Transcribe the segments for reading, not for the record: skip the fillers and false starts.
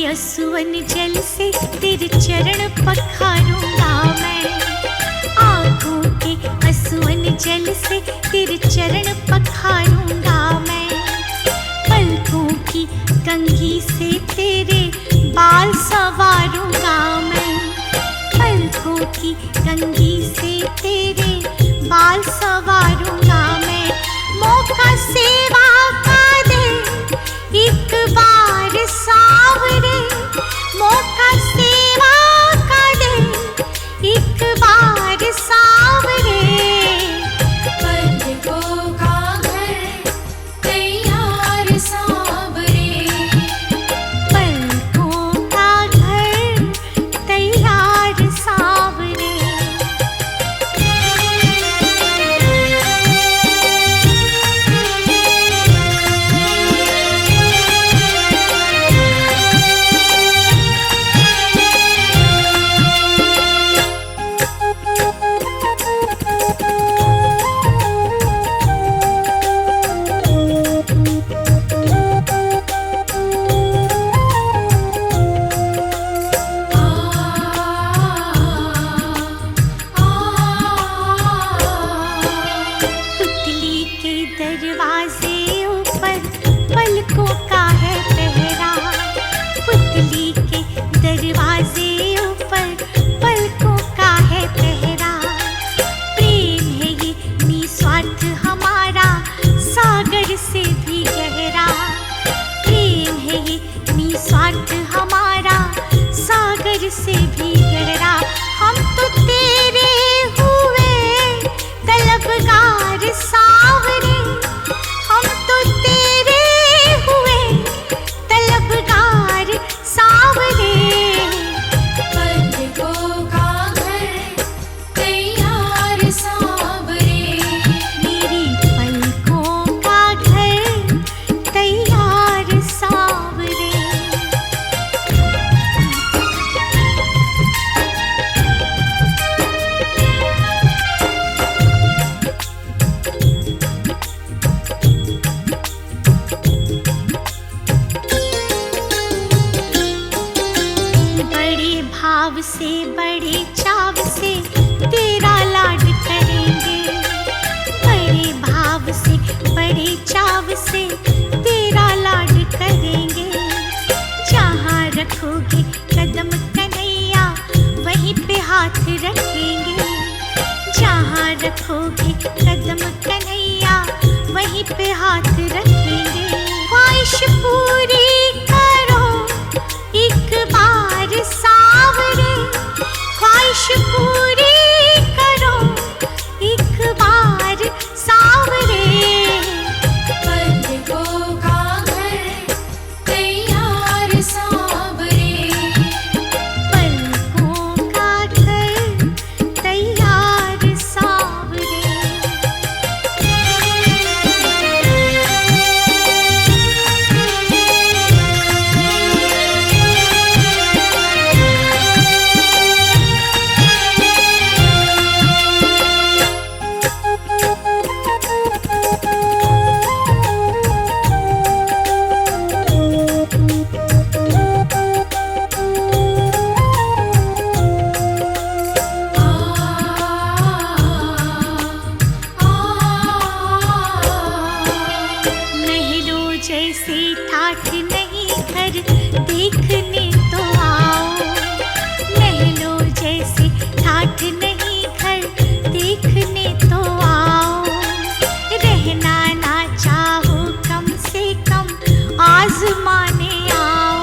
सुवन जल से तेरे चरण पखारूंगा मैं। आँखों के असुवन जल से तेरे चरण पखारूंगा मैं। पलकों की कंघी से तेरे बाल संवारूंगा मैं। पलकों की कंघी से तेरे बाल संवारूंगा मैं। मौका सेवा का दे एक बार सावरे। मौका सेवा का दे एक बार सावरे। पलकों का घर तैयार सावरे। पलकों का घर तैयार सावरे। दरवाजे ऊपर पलकों का है पहरा। पुतली के दरवाजे ऊपर पलकों का है पहरा। प्रेम है ये निस्वार्थ हमारा सागर से भी गहरा। प्रेम है ये निस्वार्थ हमारा सागर से भी गहरा। हम तो तेरे हुए तलबगार सावरे। हम तो तेरे हुए तलबगार सावरे। पलकों का घर तैयार सावरे। मेरी पलकों का घर तैयार सावरे। बड़े भाव से बड़े चाव से तेरा लाड करेंगे। बड़े भाव से बड़े चाव से तेरा लाड करेंगे। जहाँ रखोगे कदम कन्हैया वहीं पे हाथ रखेंगे। जहाँ रखोगे कदम कन्हैया वहीं पे हाथ रखेंगे। ख्वाहिश पूरी करो एक बार सावरे। ख्वाहिश पूरी करो एक बार सावरे। पलकों का घर तैयार सावरे। पलकों का घर तैयार सावरे। नहरों जैसे ठाठ नहीं घर देखने तो आओ। नहरों जैसे ठाठ नहीं घर देखने तो आओ। रहना ना चाहो कम से कम आजमाने आओ।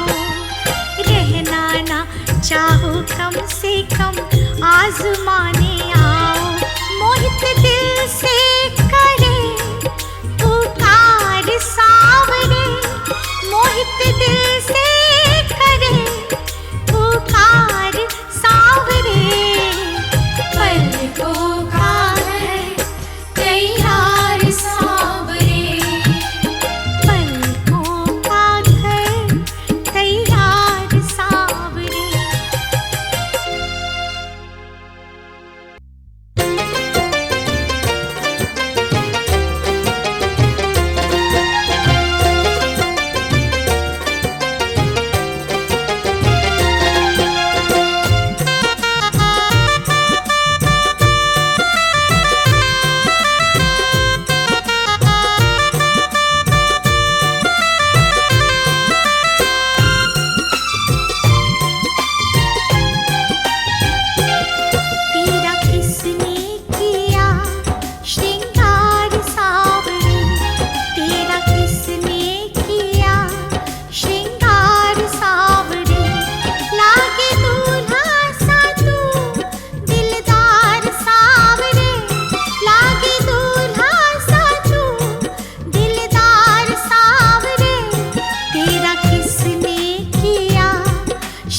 रहना ना चाहो कम से कम आजमाने आओ। मोहित दिल से करे पुकार सावरे। मोहित दिल से करे पुकार सावरे। पलकों का घर तैयार सावरे। पलकों का घर तैयार सावरे।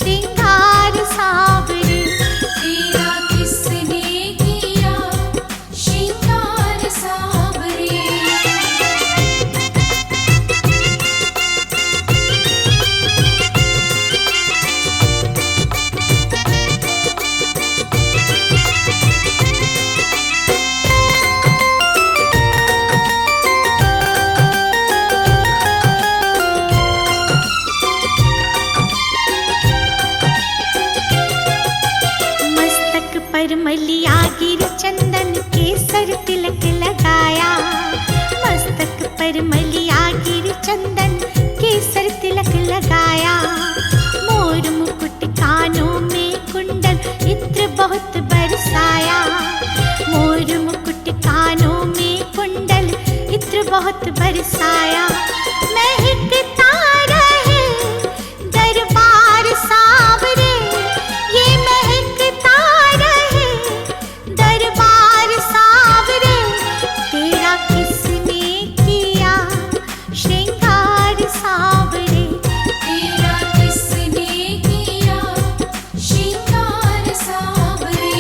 श्रृंगार सावरे। तेरा किसने किया श्रृंगार सावरे। मस्तक पर मलिया गिर चंदन केसर तिलक लगाया। मस्तक पर मलिया गिर चंदन केसर तिलक लगाया। मोर मुकुट कानों में कुंडल इत्र बहुत बरसाया। मोर मुकुट कानों में कुंडल इत्र बहुत बरसाया। महकता रहे दरबार सावरे। ये महकता रहे दरबार सावरे। तेरा किसने किया श्रृंगार सावरे। तेरा किसने किया श्रृंगार सावरे।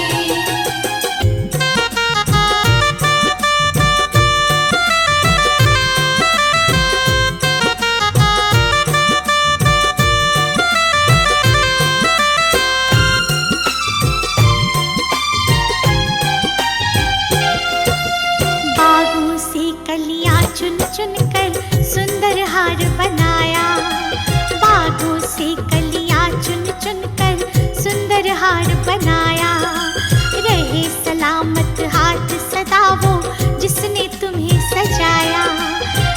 बागों से कलियां चुन चुन कर सुंदर हार बनाया। बागों से कलियां चुन चुन कर सुंदर हार बनाया। रहे सलामत हाथ सदा वो जिसने तुम्हें सजाया।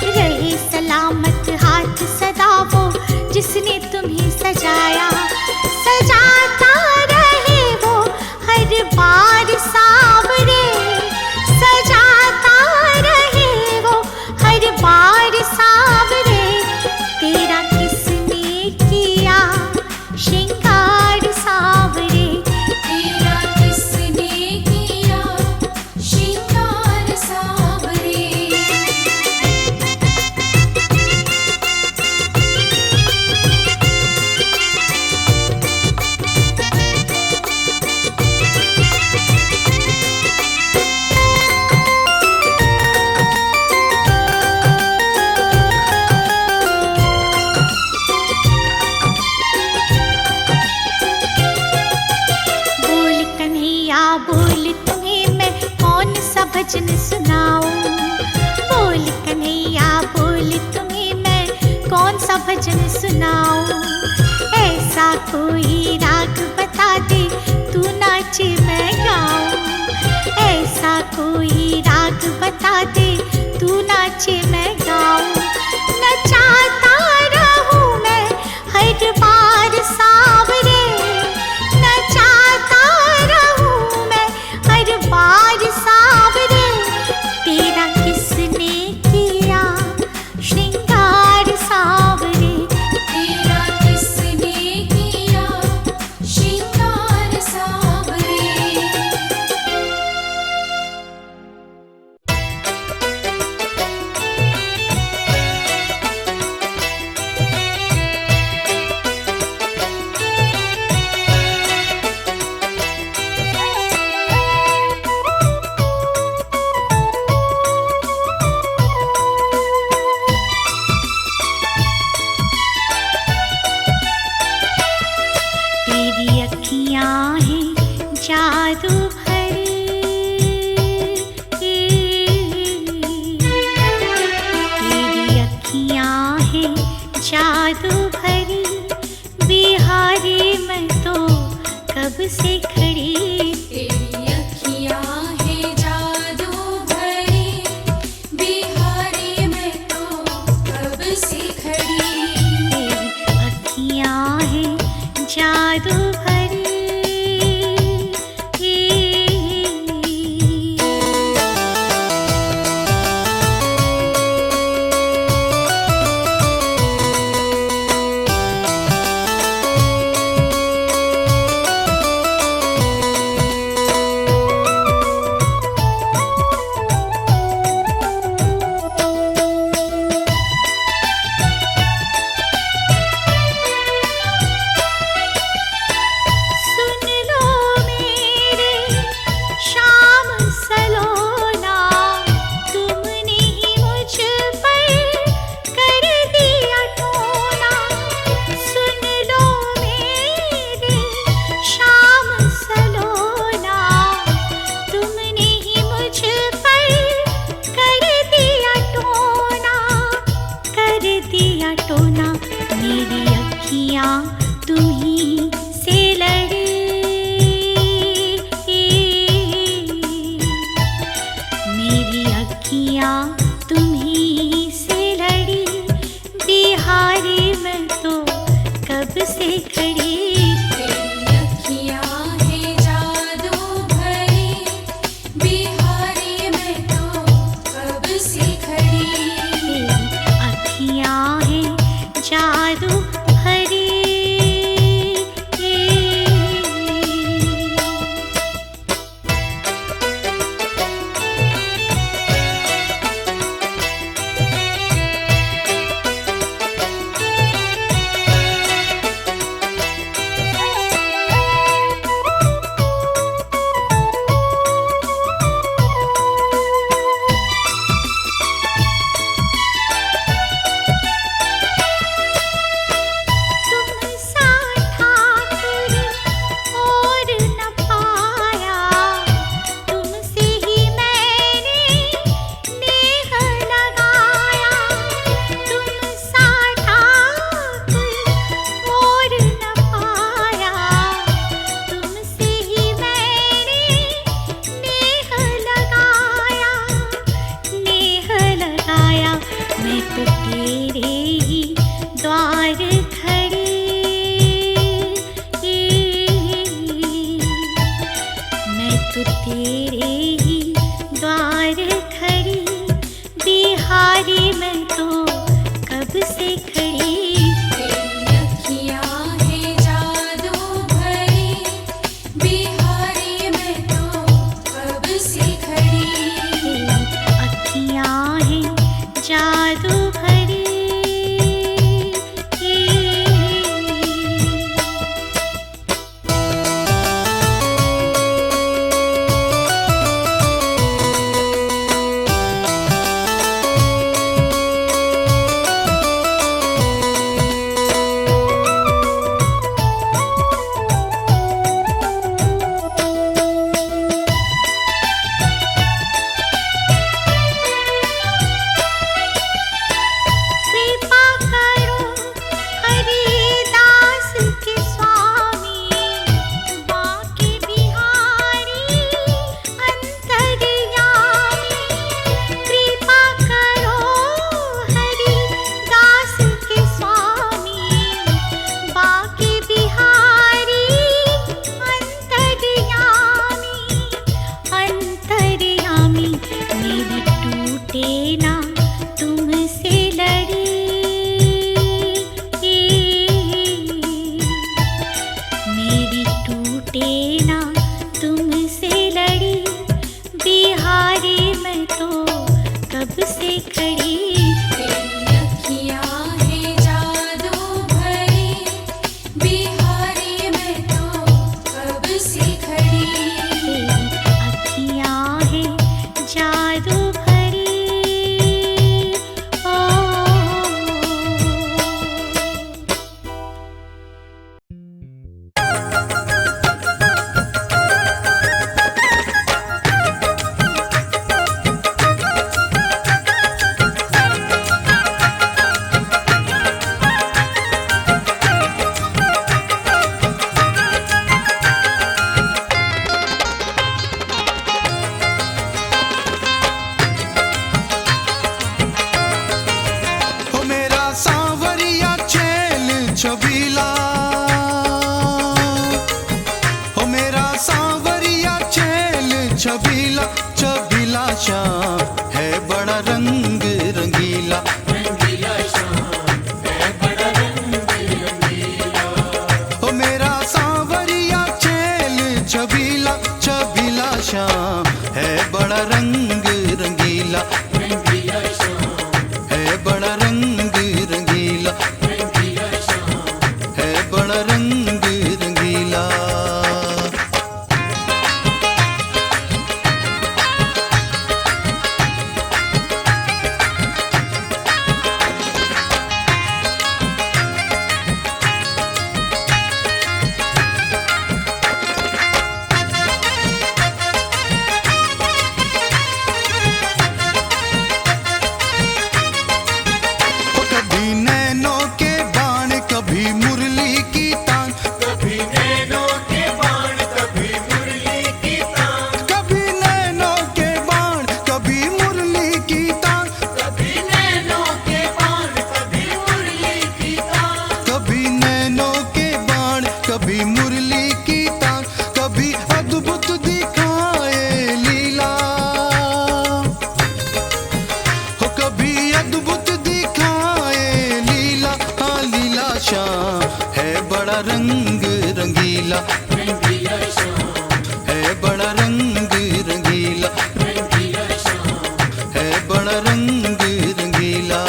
रहे सलामत हाथ सदा वो जिसने तुम्हें सजाया। सजाता रहे वो हर बार सावरे। सजाता रहे वो हर बार सावरे। तेरा किसने किया श्रृंगार सावरे। तेरा किसने किया श्रृंगार सावरे। बोल कन्हैया बोल तुम्हें मैं कौन सा भजन सुनाऊं। बोल कन्हैया बोल तुम्हें मैं कौन सा भजन सुनाऊं। ऐसा कोई राग बता दे तू नाचे मैं गाऊं। ऐसा कोई राग बता दे तू नाचे मैं गाऊं। नचाता रहूं मैं हर बार सावरे। नचाता रहूं मैं हर बार सावरे। तेरा किसने किया श्रृंगार सावरे। तेरा किसने किया श्रृंगार सावरे। तेरी अखियां हैं जादू भरी। तेरी अखियां हैं जादू भरी। बिहारी मैं तो कब से खड़ी। तेरी अखियाँ हैं जादू भरी। बिहारी मैं तो कब से खड़ी। तेरी अखियां हैं जादू भरी। मेरा सांवरिया चेल छबीला छबीला श्याम है बड़ा रंग रंगीला, है बड़ा रंग रंगीला, है बड़ा रंग रंगीला। कभी नैनों के बाण कभी मुरली की तान, कभी नैनों के बाण कभी मुरली की तान, कभी नैनों के बाण कभी मुरली की तान, कभी नैनों के बाण कभी मुरली की तान, कभी नैनों के बाण कभी मुरली की तान, कभी अद्भुत दिखाए लीला हो, कभी अद्भुत दिखाए लीला। हाँ लीला श्याम है बड़ा रंग रंगीला, रंगीला श्याम, है बड़ा रंग रंगीला, रंगीला श्याम, है बड़ा रंग रंगीला।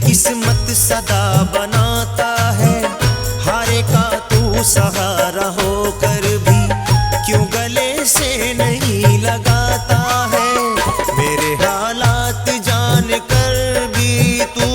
किस्मत सदा बनाता है, हारे का तू सहारा होकर भी क्यों गले से नहीं लगाता है। मेरे हालात जान कर भी तू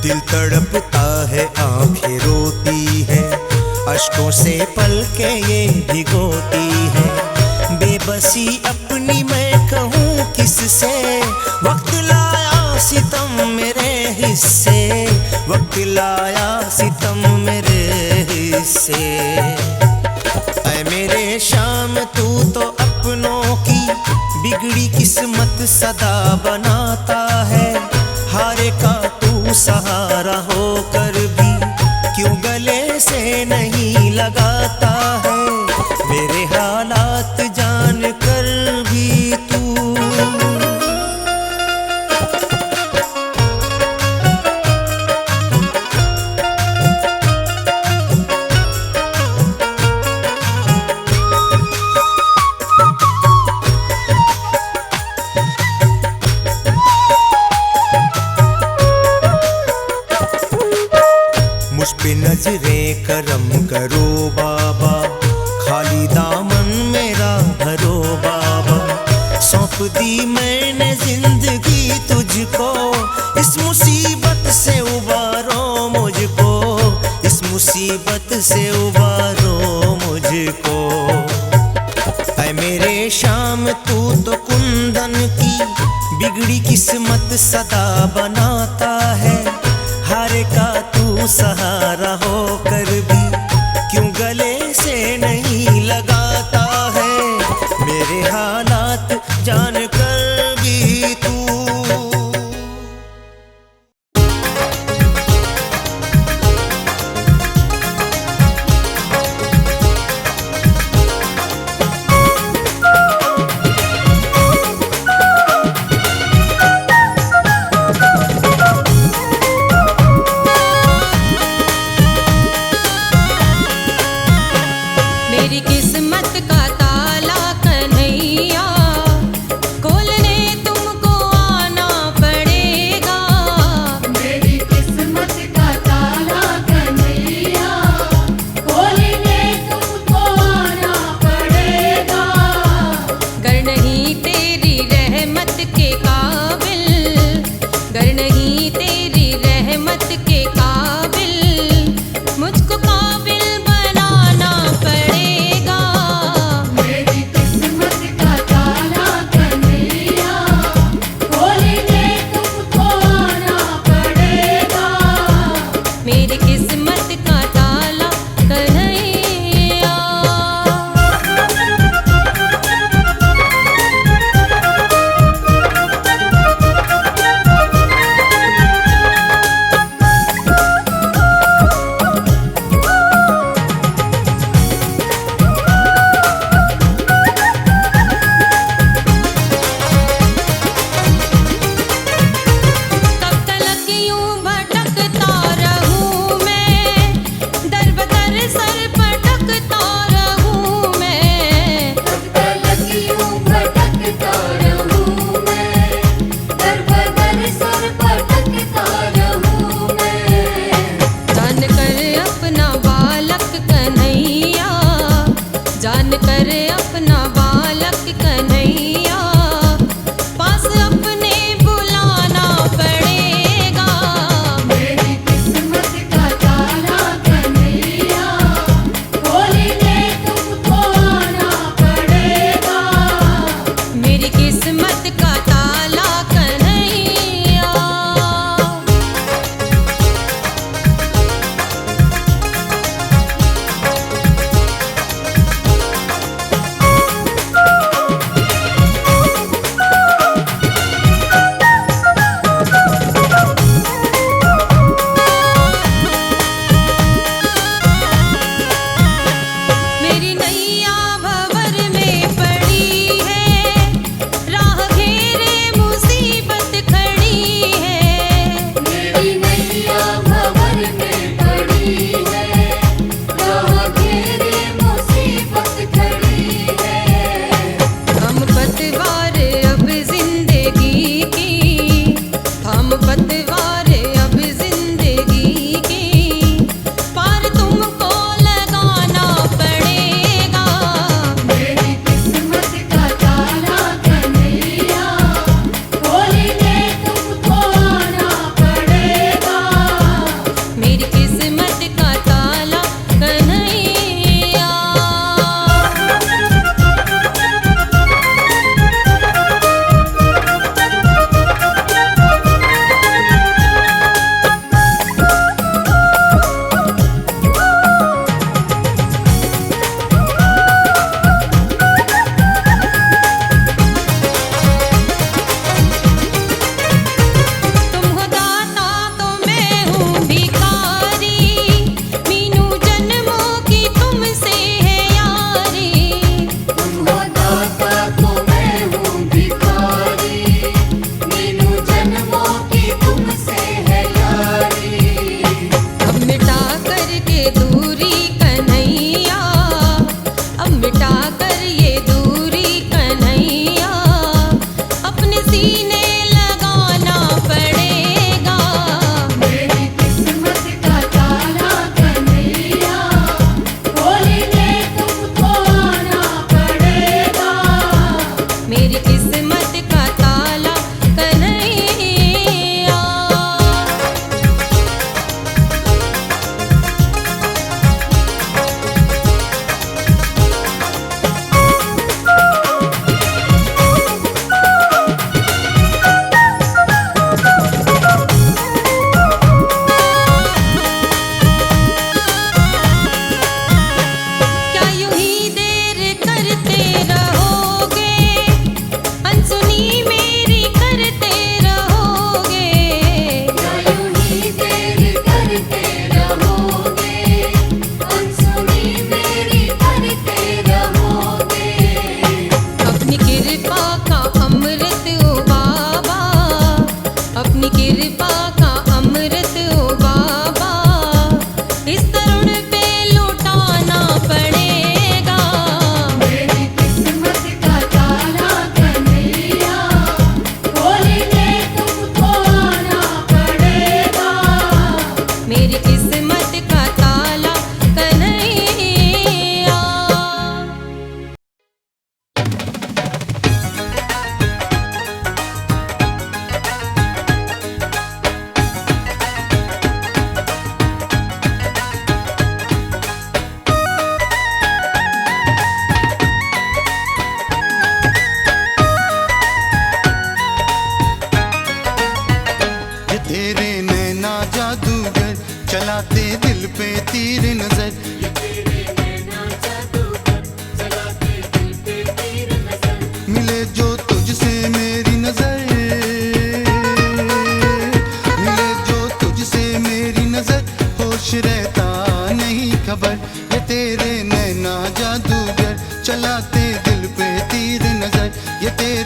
दिल तड़पता है, आंखें रोती है, अश्कों से पलकें ये भिगोती है। बेबसी अपनी मैं कहूँ किससे, वक्त लाया सितम मेरे हिस्से, वक्त लाया सितम मेरे हिस्से। ऐ मेरे शाम तू तो अपनों की बिगड़ी किस्मत सदा बनाता है, हारे का तू सहारा होकर भी क्यों गले से नहीं लगाता है। मेरे हालात जान कर भी तू मुझ पे नजरें करम करो बाबा, खाली दामन मेरा भरो बाबा। सौंप दी मैंने जिंदगी तुझको, इस मुसीबत से उबारो मुझको, इस मुसीबत से उबारो मुझको। ऐ मेरे शाम तू तो कुंदन की बिगड़ी किस्मत सदा बनाता है, हारे का तू सहारा होकर भी क्यों गले से नहीं लगाता है। मेरे हालात जान कर भी तू मेरी किस्मत का ताला कन्हैया खोलने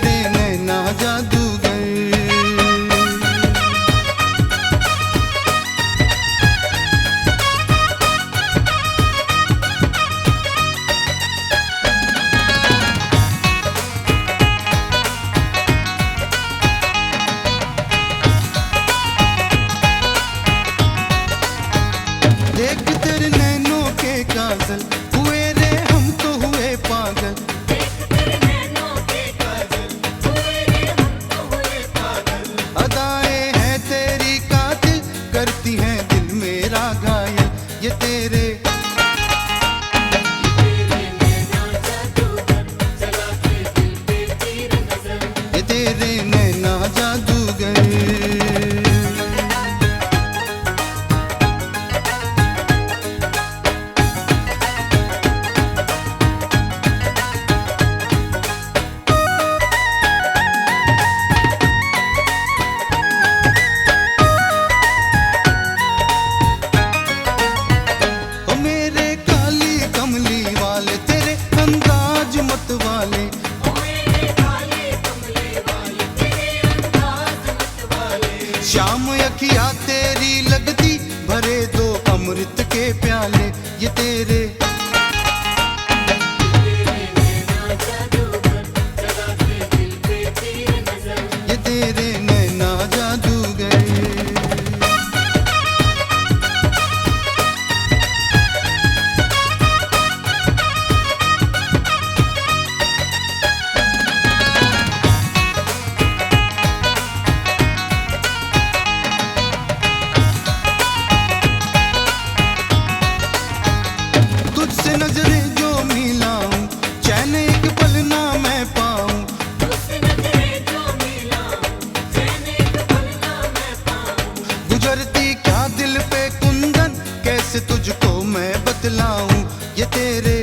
तेरे नैना जादूगर। देख तेरे नैनों के काजल, हुए रे हम तो हुए पागल। अदाएं हैं तेरी कातिल, करती हैं दिल मेरा घायल। ये तेरे ये तेरे नैना जादूगर। ओ मेरे काली कमली वाले, तेरे अंदाज मत वाले। शाम अखिया तेरी लगती, भरे दो अमृत के प्याले। ये तेरे ये तेरे नैना जादूगर। तुझसे नजरें जो मिलाऊं, चैन एक पल ना मैं पाऊं। गुजरती क्या दिल पे कुंदन, कैसे तुझको मैं बतलाऊं। ये तेरे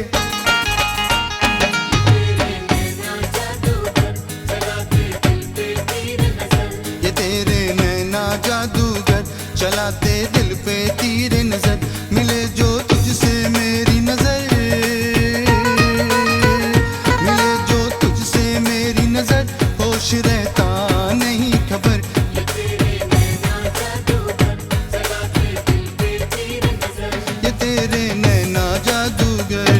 ये तेरे नैना जादूगर, चलाते दिल पे तीर नजर। मिले जो तुझसे मेरी नजर, मिले जो तुझसे मेरी नजर, होश रहता नहीं खबर। ये तेरे नैना जादूगर।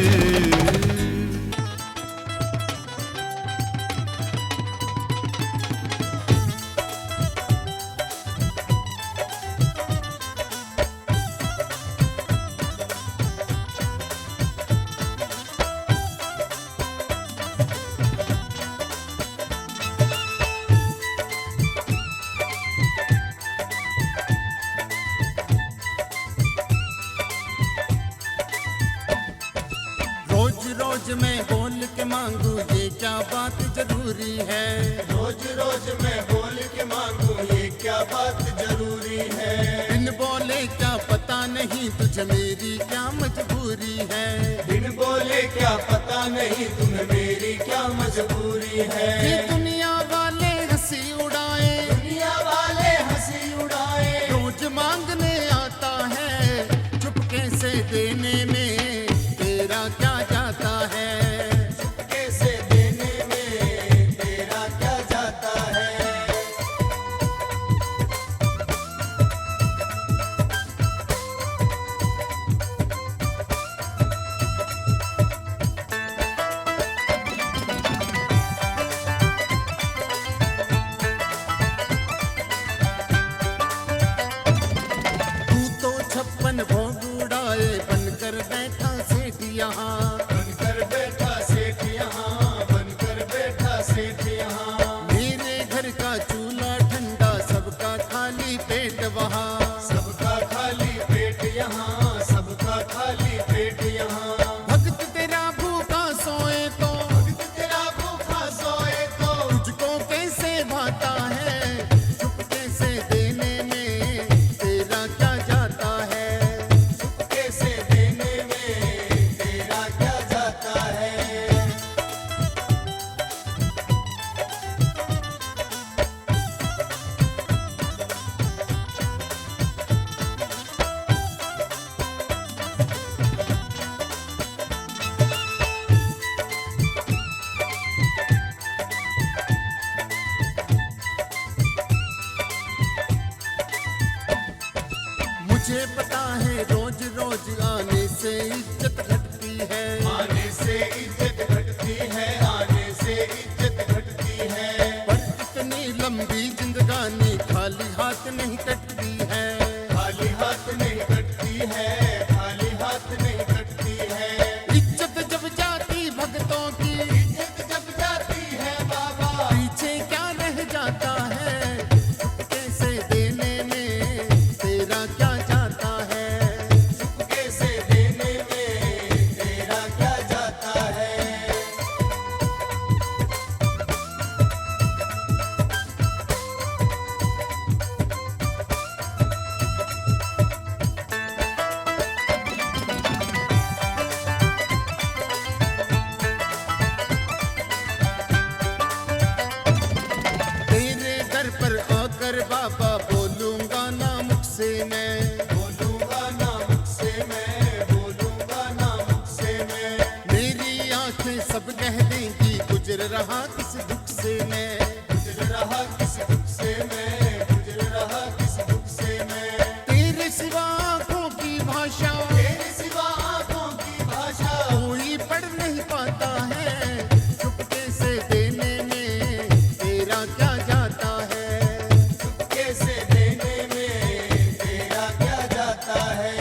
रोज रोज मैं बोल के मांगू, ये क्या बात जरूरी है। रोज रोज मैं बोल के मांगू, ये क्या बात जरूरी है। बिन बोले क्या पता नहीं तुझे मेरी क्या मजबूरी है। बिन बोले क्या पता नहीं तुम्हें मेरी क्या मजबूरी है। ये दुनिया वाले हंसी उड़ाए, दुनिया वाले हंसी उड़ाए, रोज मांगने आता है, चुपके से देने में तेरा क्या जाता है। कैसे देने में तेरा क्या जाता है। तू तो 56 भोग उड़ाए, बनकर बैठा सेठ यहाँ। बनकर बैठा सेठ यहाँ, बनकर बैठा सेठ यहाँ। मेरे घर का चूल्हा ठंडा, सबका खाली पेट वहाँ। सबका खाली पेट यहाँ, सबका खाली पेट यहाँ। भक्त तेरा भूखा सोए तो, भक्त तेरा भूखा सोए तो, तुझको कैसे भाता है, चुपके से देने में तेरा क्या जाता है। कैसे देने में तेरा क्या जाता है। पर बाबा बोलूंगा ना मुख से मैं, बोलूंगा ना मुख से मैं, बोलूंगा ना मुख से मैं। मेरी आंखें सब कह देंगी गुजर रहा किस दुख से मैं, गुजर रहा किस दुख से मैं, गुजर रहा किस दुख से मैं। तेरे सिवा आंखों की भाषा तेरे सिवा आंखों की भाषा कोई पढ़ नहीं पाता है, चुपके से देने में तेरा क्या जाता है, चुपके से देने में तेरा क्या जाता है।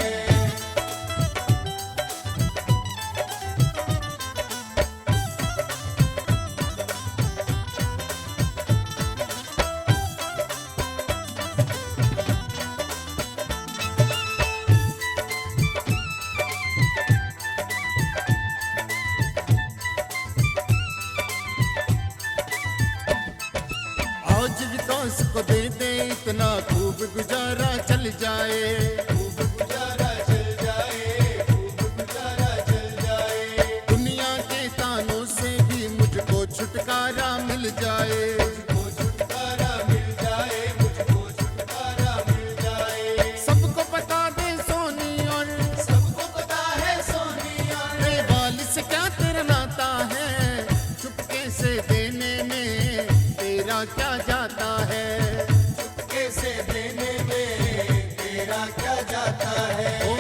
आज विकास को दे दे इतना खूब गुजारा चल जाए, खूब गुजारा चल जाए, खूब गुजारा चल जाए। दुनिया के तानों से भी मुझको छुटकारा मिल जाए, मुझको छुटकारा मिल जाए, मुझको छुटकारा मिल जाए। सबको बता दे सोनी और सबको पता है सोनी और वाल से क्या तेरा नाता है, चुपके से देने में तेरा क्या जाता है, चुपके से देने में तेरा क्या जाता है। ओ